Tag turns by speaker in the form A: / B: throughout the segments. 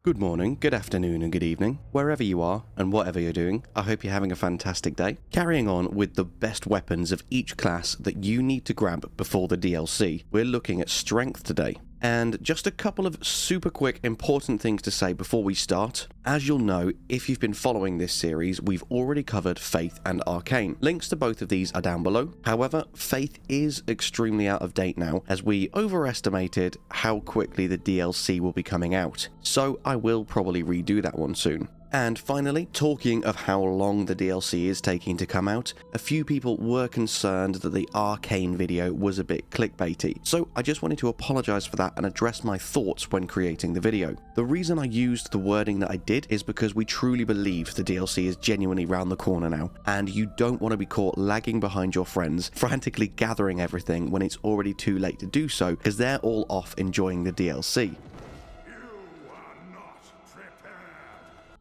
A: Good morning, good afternoon and good evening, wherever you are and whatever you're doing. I hope you're having a fantastic day. Carrying on with the best weapons of each class that you need to grab before the DLC, we're looking at strength today. And just a couple of super quick important things to say before we start. As you'll know, if you've been following this series, we've already covered Faith and Arcane. Links to both of these are down below. However, Faith is extremely out of date now, as we overestimated how quickly the DLC will be coming out. So I will probably redo that one soon. And finally, talking of how long the DLC is taking to come out, a few people were concerned that the Arcane video was a bit clickbaity, so I just wanted to apologise for that and address my thoughts when creating the video. The reason I used the wording that I did is because we truly believe the DLC is genuinely round the corner now, and you don't want to be caught lagging behind your friends, frantically gathering everything when it's already too late to do so, because they're all off enjoying the DLC.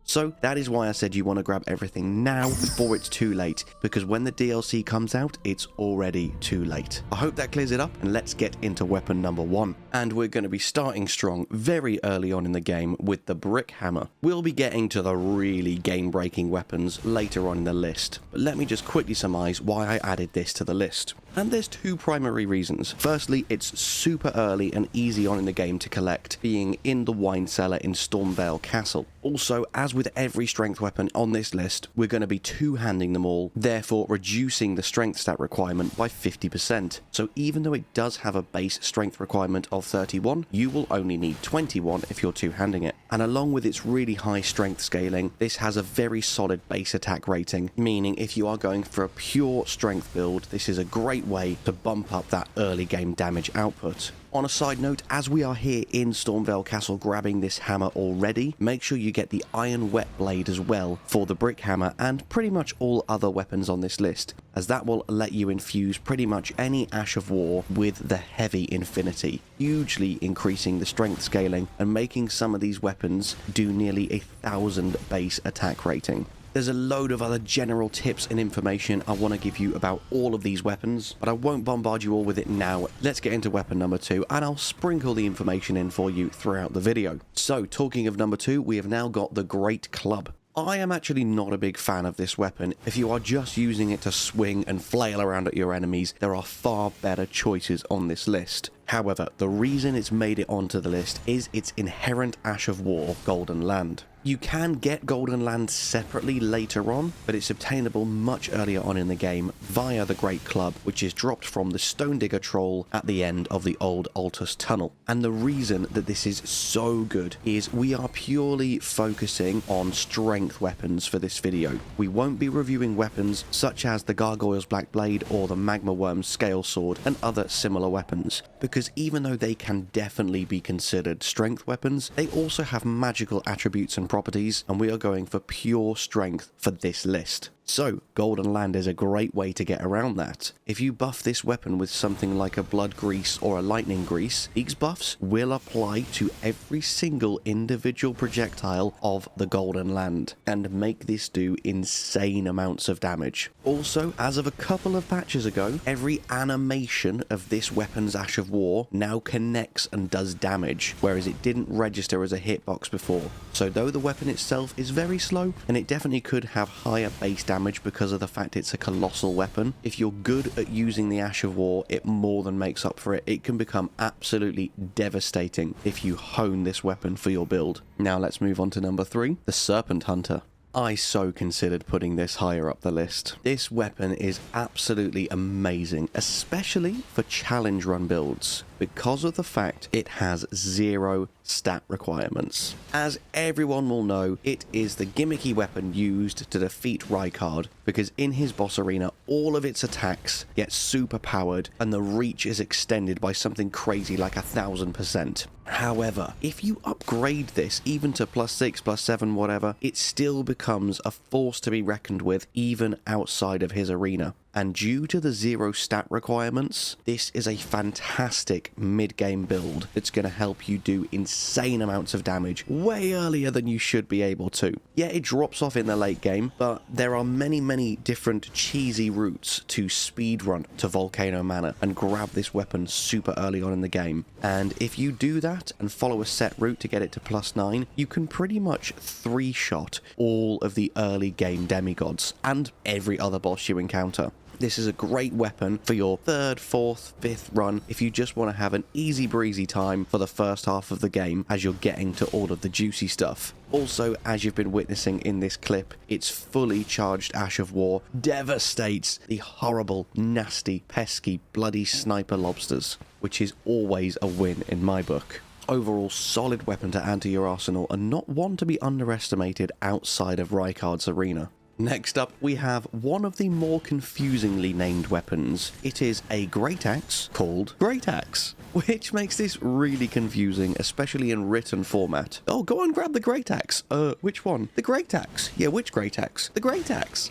A: So that is why I said you want to grab everything now before it's too late, because when the DLC comes out, it's already too late. I hope that clears it up, and let's get into weapon number 1. And we're going to be starting strong very early on in the game with the brick hammer. We'll be getting to the really game-breaking weapons later on in the list, but let me just quickly surmise why I added this to the list. And there's two primary reasons. Firstly, it's super early and easy on in the game to collect, being in the wine cellar in Stormvale Castle. Also, as with every strength weapon on this list, we're going to be two-handing them all, therefore reducing the strength stat requirement by 50%. So even though it does have a base strength requirement of 31, you will only need 21 if you're two-handing it. And along with its really high strength scaling, this has a very solid base attack rating, meaning if you are going for a pure strength build, this is a great way to bump up that early game damage output. On a side note, as we are here in Stormvale Castle grabbing this hammer already, make sure you get the iron wet blade as well for the brick hammer and pretty much all other weapons on this list, as that will let you infuse pretty much any Ash of War with the heavy infinity, hugely increasing the strength scaling and making some of these weapons do nearly 1,000 base attack rating. There's a load of other general tips and information I want to give you about all of these weapons, but I won't bombard you all with it now. Let's get into weapon number 2, and I'll sprinkle the information in for you throughout the video. So, talking of number 2, we have now got the Great Club. I am actually not a big fan of this weapon. If you are just using it to swing and flail around at your enemies, there are far better choices on this list. However, the reason it's made it onto the list is its inherent Ash of War, Golden Land. You can get Golden Land separately later on, but it's obtainable much earlier on in the game via the Great Club, which is dropped from the Stone Digger Troll at the end of the Old Altus Tunnel. And the reason that this is so good is we are purely focusing on strength weapons for this video. We won't be reviewing weapons such as the Gargoyle's Black Blade or the Magma Worm's Scale Sword and other similar weapons, because even though they can definitely be considered strength weapons, they also have magical attributes and properties, and we are going for pure strength for this list. So, Golden Land is a great way to get around that. If you buff this weapon with something like a Blood Grease or a Lightning Grease, these buffs will apply to every single individual projectile of the Golden Land, and make this do insane amounts of damage. Also, as of a couple of patches ago, every animation of this weapon's Ash of War now connects and does damage, whereas it didn't register as a hitbox before. So though the weapon itself is very slow, and it definitely could have higher base damage because of the fact it's a colossal weapon, if you're good at using the Ash of War, it more than makes up for it. It can become absolutely devastating if you hone this weapon for your build. Now let's move on to number 3, the Serpent Hunter. I so considered putting this higher up the list. This weapon is absolutely amazing, especially for challenge run builds, because of the fact it has 0 stat requirements. As everyone will know, it is the gimmicky weapon used to defeat Rykard, because in his boss arena, all of its attacks get super powered and the reach is extended by something crazy like 1,000%. However, if you upgrade this even to +6, +7, whatever, it still becomes a force to be reckoned with even outside of his arena. and due to the 0 stat requirements, this is a fantastic mid-game build that's going to help you do insane amounts of damage way earlier than you should be able to. Yeah, it drops off in the late game, but there are many different cheesy routes to speedrun to Volcano Manor and grab this weapon super early on in the game. And if you do that and follow a set route to get it to +9, you can pretty much 3-shot all of the early game demigods and every other boss you encounter. This is a great weapon for your 3rd, 4th, 5th run if you just want to have an easy breezy time for the first half of the game as you're getting to all of the juicy stuff. Also, as you've been witnessing in this clip, its fully charged Ash of War devastates the horrible, nasty, pesky, bloody sniper lobsters, which is always a win in my book. Overall, solid weapon to add to your arsenal and not one to be underestimated outside of Rykard's arena. Next up, we have one of the more confusingly named weapons. It is a Great Axe called Great Axe, which makes this really confusing, especially in written format. Oh, go and grab the Great Axe. Which one? The Great Axe. Yeah, which Great Axe? The Great Axe.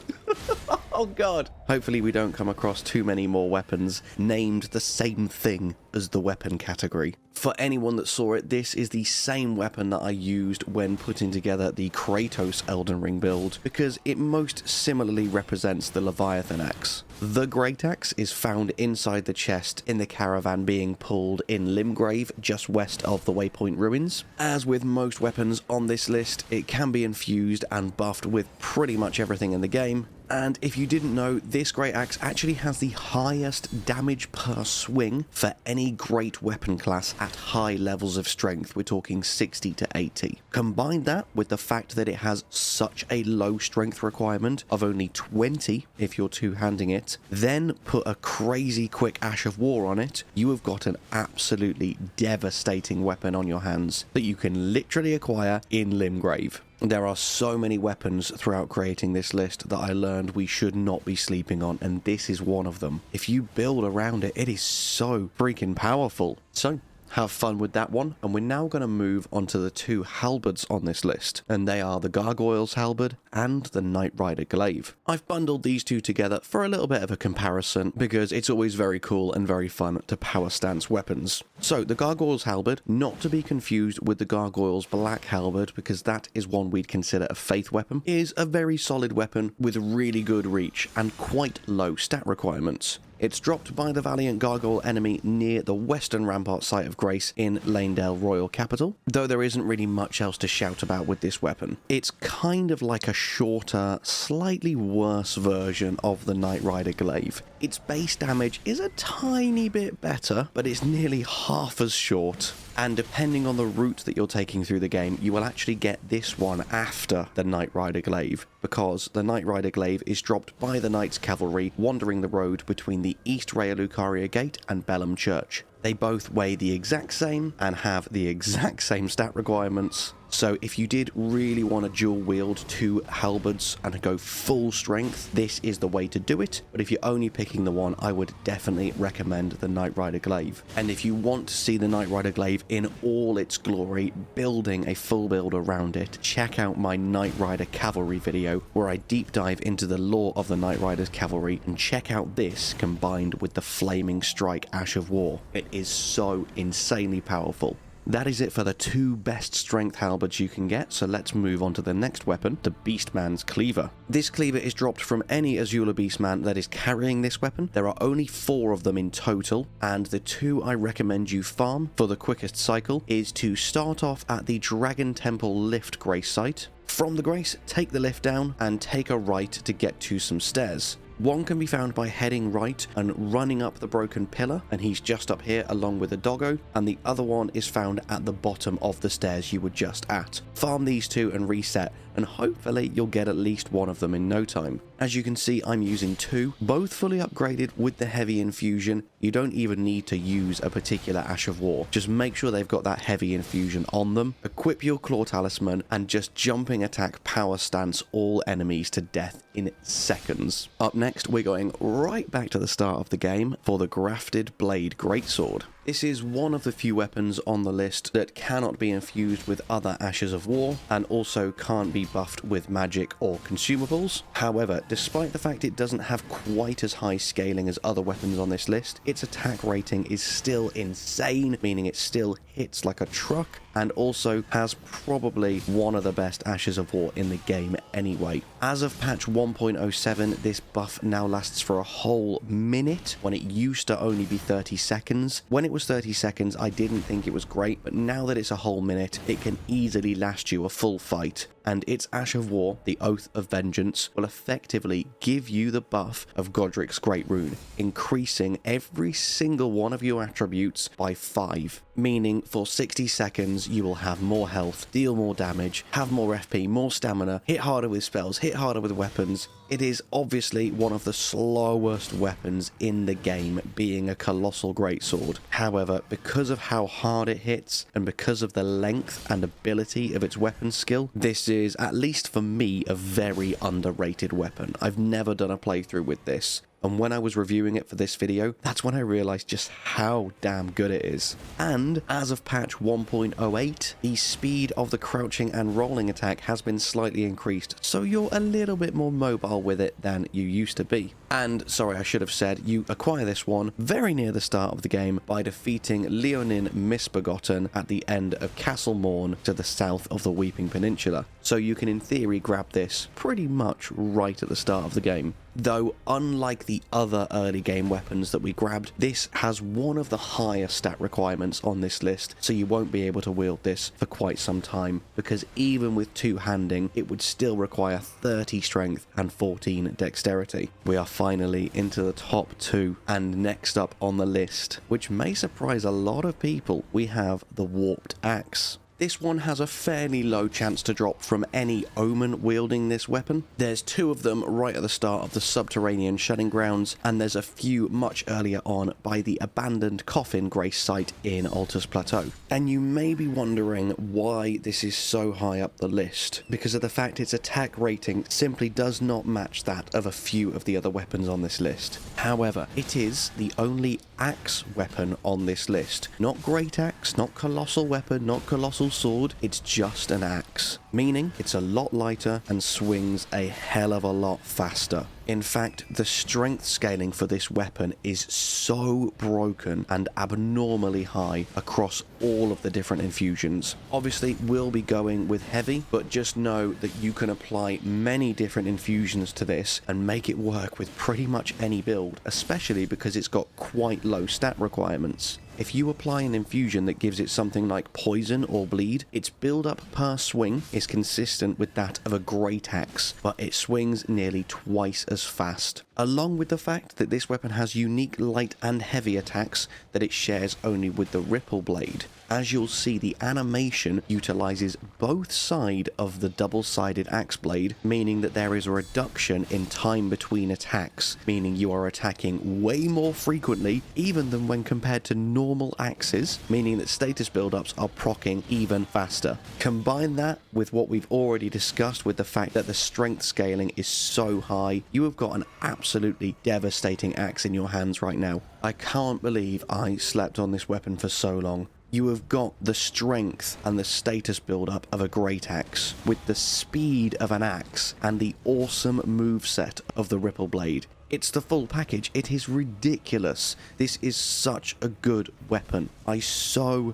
A: Oh god. Hopefully we don't come across too many more weapons named the same thing as the weapon category. For anyone that saw it, this is the same weapon that I used when putting together the Kratos Elden Ring build, because it most similarly represents the Leviathan axe. The Great Axe is found inside the chest in the caravan being pulled in Limgrave, just west of the Waypoint Ruins. As with most weapons on this list, it can be infused and buffed with pretty much everything in the game. And if you didn't know, this Great Axe actually has the highest damage per swing for any great weapon class at high levels of strength. We're talking 60 to 80. Combine that with the fact that it has such a low strength requirement of only 20 if you're two-handing it, then put a crazy quick Ash of War on it, you have got an absolutely devastating weapon on your hands that you can literally acquire in Limgrave. There are so many weapons throughout creating this list that I learned we should not be sleeping on, and this is one of them. If you build around it, it is so freaking powerful. So, have fun with that one, and we're now going to move on to the 2 halberds on this list, and they are the Gargoyle's Halberd and the Knight Rider Glaive. I've bundled these 2 together for a little bit of a comparison, because it's always very cool and very fun to power stance weapons. So, the Gargoyle's Halberd, not to be confused with the Gargoyle's Black Halberd, because that is one we'd consider a faith weapon, is a very solid weapon with really good reach and quite low stat requirements. It's dropped by the Valiant Gargoyle enemy near the Western Rampart Site of Grace in Lanedale Royal Capital, though there isn't really much else to shout about with this weapon. It's kind of like a shorter, slightly worse version of the Knight Rider Glaive. Its base damage is a tiny bit better, but it's nearly half as short. And depending on the route that you're taking through the game, you will actually get this one after the Knight Rider Glaive, because the Knight Rider Glaive is dropped by the Knights Cavalry wandering the road between the East Rea Lucaria Gate and Bellum Church. They both weigh the exact same and have the exact same stat requirements. So if you did really want to dual wield 2 halberds and go full strength, this is the way to do it. But if you're only picking the one, I would definitely recommend the Knight Rider Glaive. And if you want to see the Knight Rider Glaive in all its glory, building a full build around it, check out my Knight Rider Cavalry video, where I deep dive into the lore of the Knight Rider's Cavalry, and check out this combined with the Flaming Strike Ash of War. It is so insanely powerful. That is it for the 2 best strength halberds you can get, so let's move on to the next weapon, the Beastman's Cleaver. This cleaver is dropped from any Azula Beastman that is carrying this weapon. There are only 4 of them in total, and the 2 I recommend you farm for the quickest cycle is to start off at the Dragon Temple Lift Grace site. From the Grace, take the lift down and take a right to get to some stairs. One can be found by heading right and running up the broken pillar, and he's just up here along with a doggo, and the other one is found at the bottom of the stairs you were just at. Farm these 2 and reset, and hopefully you'll get at least one of them in no time. As you can see, I'm using 2, both fully upgraded with the heavy infusion. You don't even need to use a particular Ash of War. Just make sure they've got that heavy infusion on them, equip your Claw Talisman, and just jumping attack power stance all enemies to death in seconds. Up next, we're going right back to the start of the game for the Grafted Blade Greatsword. This is one of the few weapons on the list that cannot be infused with other Ashes of War, and also can't be buffed with magic or consumables. However, despite the fact it doesn't have quite as high scaling as other weapons on this list, its attack rating is still insane, meaning it still hits like a truck, and also has probably one of the best Ashes of War in the game anyway. As of patch 1.07, this buff now lasts for a whole minute, when it used to only be 30 seconds. When it was 30 seconds, I didn't think it was great, but now that it's a whole minute, it can easily last you a full fight. And its Ash of War, the Oath of Vengeance, will effectively give you the buff of Godric's Great Rune, increasing every single one of your attributes by 5, meaning for 60 seconds you will have more health, deal more damage, have more FP, more stamina, hit harder with spells, hit harder with weapons. It is obviously one of the slowest weapons in the game, being a colossal greatsword. However, because of how hard it hits, and because of the length and ability of its weapon skill, this is, at least for me, a very underrated weapon. I've never done a playthrough with this, and when I was reviewing it for this video, that's when I realised just how damn good it is. And as of patch 1.08, the speed of the crouching and rolling attack has been slightly increased, so you're a little bit more mobile with it than you used to be. And, sorry, I should have said, you acquire this one very near the start of the game by defeating Leonin Misbegotten at the end of Castle Morn to the south of the Weeping Peninsula. So you can in theory grab this pretty much right at the start of the game. Though, unlike the other early game weapons that we grabbed, this has one of the higher stat requirements on this list, so you won't be able to wield this for quite some time, because even with two-handing, it would still require 30 strength and 14 dexterity. We are finally into the top 2, and next up on the list, which may surprise a lot of people, we have the Warped Axe. This one has a fairly low chance to drop from any Omen wielding this weapon. There's 2 of them right at the start of the Subterranean Shedding Grounds, and there's a few much earlier on by the abandoned Coffin Grace site in Altus Plateau. And you may be wondering why this is so high up the list, because of the fact its attack rating simply does not match that of a few of the other weapons on this list. However, it is the only axe weapon on this list. Not great axe, not colossal weapon, not colossal sword, it's just an axe, meaning it's a lot lighter and swings a hell of a lot faster. In fact, the strength scaling for this weapon is so broken and abnormally high across all of the different infusions. Obviously, we'll be going with heavy, but just know that you can apply many different infusions to this and make it work with pretty much any build, especially because it's got quite low stat requirements. If you apply an infusion that gives it something like poison or bleed, its build up per swing is consistent with that of a great axe, but it swings nearly twice as fast. Along with the fact that this weapon has unique light and heavy attacks that it shares only with the Ripple Blade. As you'll see, the animation utilizes both sides of the double-sided axe blade, meaning that there is a reduction in time between attacks, meaning you are attacking way more frequently, even than when compared to normal axes, meaning that status build-ups are proccing even faster. Combine that with what we've already discussed with the fact that the strength scaling is so high, you have got an absolutely devastating axe in your hands right now. I can't believe I slept on this weapon for so long. You have got the strength and the status build-up of a great axe, with the speed of an axe and the awesome moveset of the Ripple Blade. It's the full package. It is ridiculous. This is such a good weapon. I so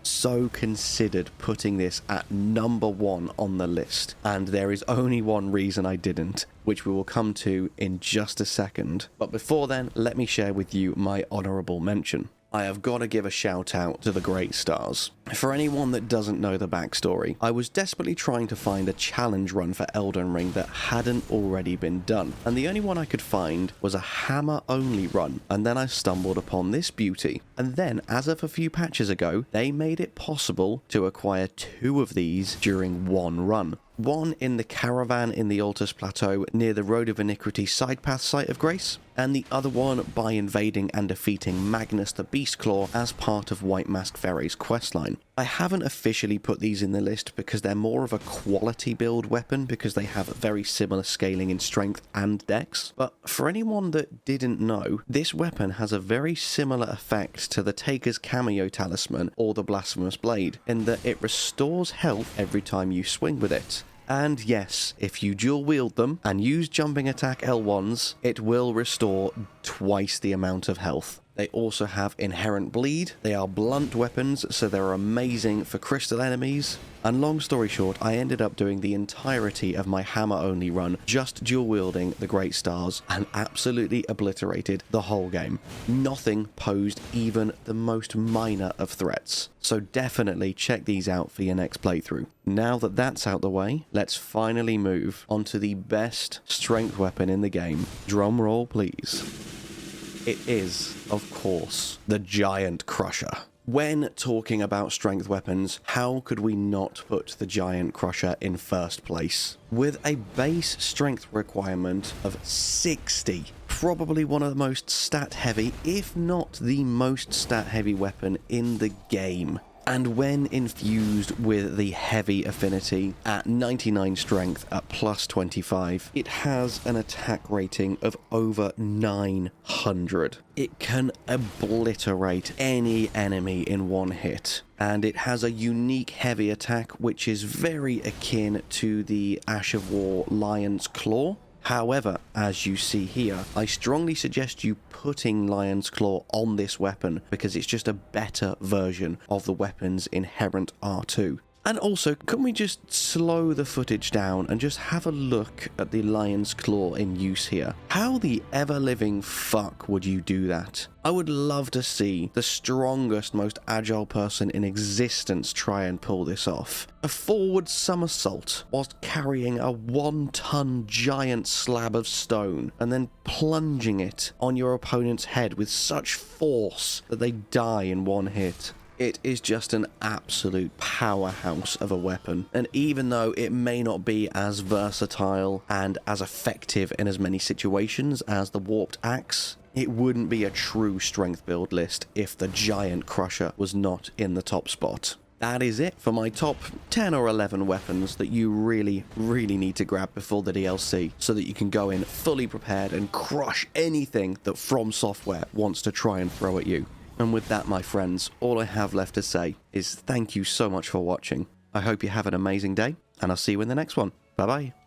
A: considered putting this at number 1 on the list, and there is only one reason I didn't, which we will come to in just a second. But before then, let me share with you my honourable mention. I have got to give a shout out to the Great Stars. For anyone that doesn't know the backstory, I was desperately trying to find a challenge run for Elden Ring that hadn't already been done, and the only one I could find was a hammer only run, and then I stumbled upon this beauty. And then, as of a few patches ago, they made it possible to acquire 2 of these during one run. One in the caravan in the Altus Plateau near the Road of Iniquity Sidepath Site of Grace, and the other one by invading and defeating Magnus the Beastclaw as part of White Mask Ferry's questline. I haven't officially put these in the list because they're more of a quality build weapon because they have very similar scaling in strength and dex, but for anyone that didn't know, this weapon has a very similar effect to the Taker's Cameo Talisman or the Blasphemous Blade, in that it restores health every time you swing with it. And yes, if you dual wield them and use jumping attack L1s, it will restore twice the amount of health. They also have inherent bleed, they are blunt weapons, so they're amazing for crystal enemies. And long story short, I ended up doing the entirety of my hammer only run just dual wielding the Great Stars and absolutely obliterated the whole game. Nothing posed even the most minor of threats. So definitely check these out for your next playthrough. Now that that's out the way, let's finally move on to the best strength weapon in the game. Drum roll please. It is, of course, the Giant Crusher. When talking about strength weapons, how could we not put the Giant Crusher in first place? With a base strength requirement of 60, probably one of the most stat heavy, if not the most stat heavy weapon in the game. And when infused with the heavy affinity at 99 strength at plus 25, it has an attack rating of over 900. It can obliterate any enemy in one hit. And it has a unique heavy attack which is very akin to the Ash of War Lion's Claw. However, as you see here, I strongly suggest you putting Lion's Claw on this weapon because it's just a better version of the weapon's inherent R2. And also, can we just slow the footage down and just have a look at the Lion's Claw in use here? How the ever-living fuck would you do that? I would love to see the strongest, most agile person in existence try and pull this off. A forward somersault whilst carrying a 1-ton giant slab of stone and then plunging it on your opponent's head with such force that they die in one hit. It is just an absolute powerhouse of a weapon, and even though it may not be as versatile and as effective in as many situations as the Warped Axe, it wouldn't be a true strength build list if the Giant Crusher was not in the top spot. That is it for my top 10 or 11 weapons that you really need to grab before the DLC, so that you can go in fully prepared and crush anything that From Software wants to try and throw at you. And with that, my friends, all I have left to say is thank you so much for watching. I hope you have an amazing day, and I'll see you in the next one. Bye-bye.